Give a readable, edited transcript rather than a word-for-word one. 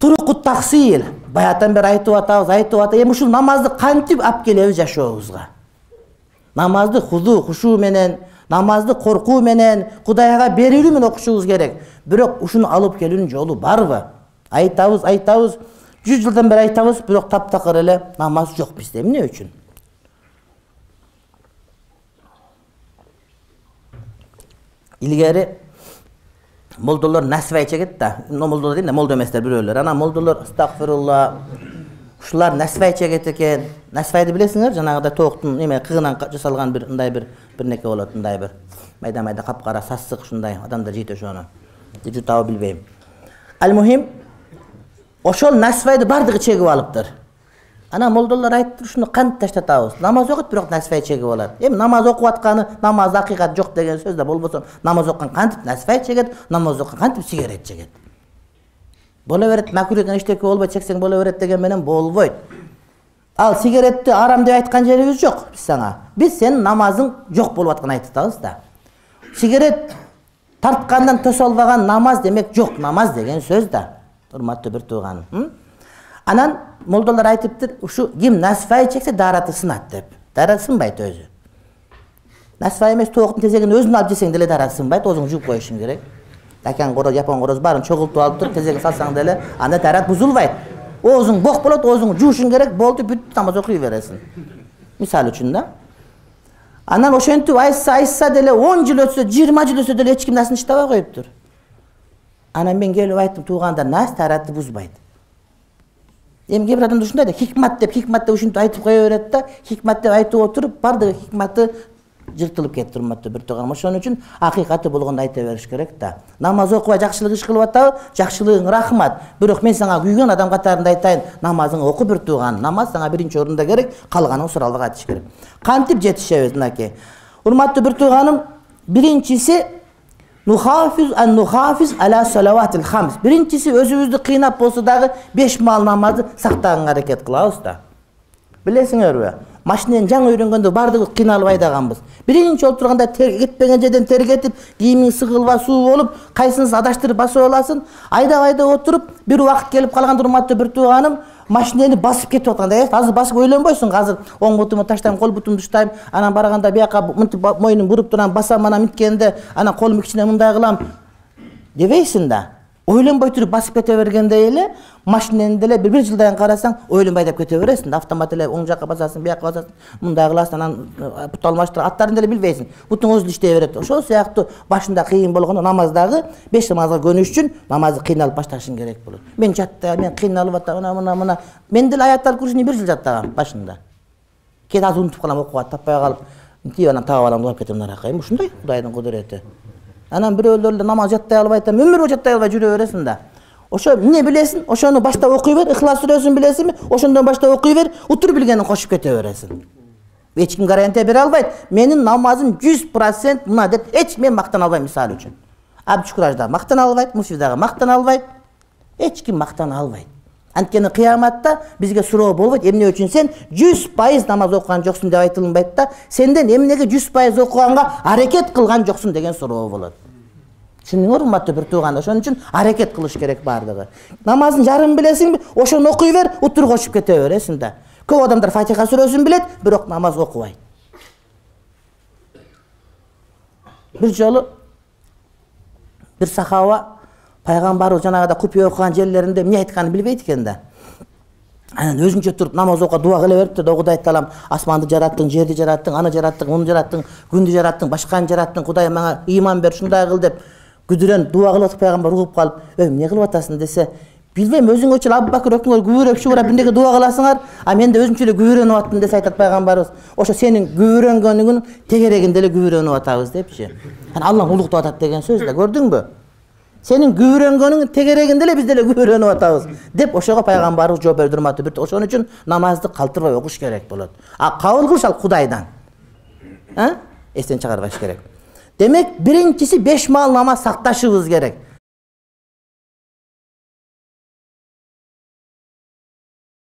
Turuqut tahsil. Bayatan beri aytып атабыз. Эми ушул намазды кантип алып келебиз жашообузга? Намазды хузу, хушу менен, намазды коркуу менен, Кудайга берилүү менен окушубуз керек. Бирок ушуну алып келүүнүн жолу барбы? Айтабыз, 100 жылдан бери айтабыз, бирок таптакыр эле намаз жок бизде. Эмне үчүн? Илгери молдолор насвай чегет да. Молдолор дейм да, молдо эместер бирөөлөр. Ана молдолор астагфирулла. Ушулар насвай чегет экен. Насвайды билесиңер, жанагыда тооктун эме кыгынан жасалган бир ындай бир неке болот, ындай бир майда-майда капкара сассык ушундай адамдар жейт ошону. Жутабы билбейм. Ал-мухим, ошол насвайды бардыгы чегип алыптыр. Ана молдолор айтты, ушуну кантип таштатабыз? Намаз окуйт, бирок насвай чегип алат. Эми намаз окуп атканы, намаз акыйкат жок деген сөз да болбосо, намаз окуган кантип насвай чегет, намаз окуган кантип сигарет чегет? Боло берет, макурден эчтеке болбойт, чексең боло берет деген менен болбойт. Ал сигаретти арам деп айткан жерибиз жок биз сага. Биз сенин намазың жок болуп атканын айтып атабыз да. Сигарет тарткандан төсөлбөгөн намаз демек жок намаз деген сөз да. Урматтуу бир тууганым. Анан молдолор айтыптыр, ушу ким насвай чексе дараты сынат деп. Дараты сынбайт өзү. Насвай эмес тооктун тезегин өзүн алып жесең деле дараты сынбайт, өзүң жууп коюшуң керек. Такан короз, япон короз барын чогултуп алып туруп тезегин салсаң деле анда дарат бузулбайт. Өзүң бок болот, өзүң жуушуң керек, болду, бүт намаз окуй бересиң. Мисал үчүн да. Анан ошентип айса деле 10 жыл өтсө, 20 жыл өтсө деле эч ким насын иштебей коюптур. Анан мен келип айттым, туугандар, нас даратты бузбайт. Эми кээ бир адамдар ушундай да, хикмат деп ушинтип айтып кое берет да, хикмат деп айтып отуруп, бардыгы хикматы жыртылып кетти, урматтуу бир тууганым. Ошон үчүн акыйкаты болгондо айта бериш керек да. Намаз окубай жакшылык иш кылып атабы? Жакшылыгың рахмат. Бирок мен сага күйгөн адам катарында айтайын, намазыңды оку бир тууган. Намаз сага биринчи орунда керек, калганын суралга айтыш керек. Кантип жетишебиз мынакей? Урматтуу бир тууганым, биринчиси нухафиз ала салаватил хамс. Биринчиси өзүбүздү кыйнап болсо дагы 5 маал намазды сактаганга аракет кылабыз да. Билесиңерби? Машинени жаңы үйрөнгөндө бардыгы кыйналып айдаганбыз. Биринчи отурганда кетпеген жерден тергетип, кийимиң сыгылба суу болуп, кайсынысы адаштырып басып аласың. Айда отуруп, бир убакыт келип калган урматтуу бир тууганым, машинени басып кетип атканда, азыр басып ойлонбойсуң, азыр оң бутумду таштайм, кол бутумду уштайм, анан барганда бияка мынтип мойнум буруп турам, басам, анан минткенде, анан колум кичине мындай кылам дебейсиң да. Ойлонбой туруп басып кете бергенде эле машинени деле бир жылдан карасаң ойлонбой деп кете бересиң да. Автомат эле оң жакка басасың, бияка басасың, мындай кыласың, анан бут алмаштыр, аттарын деле билбейсиң. Бутуң өзү иштей берет. Ошол сыяктуу башында кыйын болгондо намаздагы 5 намазга көнүш үчүн намазды кыйналып башташың керек болот. Мен жатта, мен кыйналып атам, мына. Мен деле аяттар курсуну 1 жыл жаттагам башында. Кээ аз унутуп калам, окууга таппай калып, мынтип анан таап алам, улап кетем наракай. Ушундай Кудайдын кудурети. Анан бирөөлөр намаз жаттай албай атам, өмүр бою жаттай албай жүрө бересиң да. Ошо эмне билесиң? Ошону баштап окуй бер, Ихлас сүрөсүн билесиңби? Ошондон баштап окуй бер, утур билгенин кошуп кете бересиң. Эч ким гарантия бере албайт. Менин намазым 100% мына деп эч мен мактана албайм, мисалы үчүн. Абдушкураж да мактана албайт, Муфтий дагы мактана албайт. Эч ким мактана албайт. Анткени кыяматта бизге суроо болбойт, эмне үчүн сен 100% намаз окуган жоксуң деп айтылынбайт да, сенден эмнеге 100% окуганга аракет кылган жоксуң деген суроо болот. Сенин урматтуу бир тууган, ошон үчүн аракет кылыш керек бардыгы. Намаздын жарымын билесиңби? Ошону окуй бер, утур кошуп кете бересиң да. Көп адамдар Фатиха сүрөсүн билет, бирок намаз окубайт. Бир жолу бир сахаба пайгамбарыбыз жанагыда купуя окуган жерлеринде эмне айтканын билбейт экен да. Анан өзүнчө туруп намаз окуп дуа кыла берипти да, Кудай таалам, асманды жараттың, жерди жараттың, аны жараттың, муну жараттың, күндү жараттың, башканы жараттың, Кудай мага ыйман бер, ушундай кыл деп күдүрөн дуа кылып атып пайгамбар угуп калып, эмне кылып атасың десе, билбейм, өзүңөрчө Абу Бакыр өкмөр күбүрөп шуурап бирдеге дуа кыласыңар, а мен де өзүмчө эле күбүрөнүп аттым десе айтат пайгамбарыбыз. Ошо сенин күбүрөнгөнүңүн тегерегинде эле күбүрөнүп атабыз депчи. Анан Аллах улуктап атат деген сөз да, көрдүңбү? Сенин күбүрөнгөнүң тегерегинде эле биз деле күбүрөнүп атабыз деп ошого пайгамбарыбыз жооп берди, урматтуу бир. Ошон үчүн намазды калтырбай окуш керек болот. А кабыл кылыш ал Кудайдан. Эстен чыгарбаш керек. Демек, биринчиси 5 маал намаз сакташыбыз керек.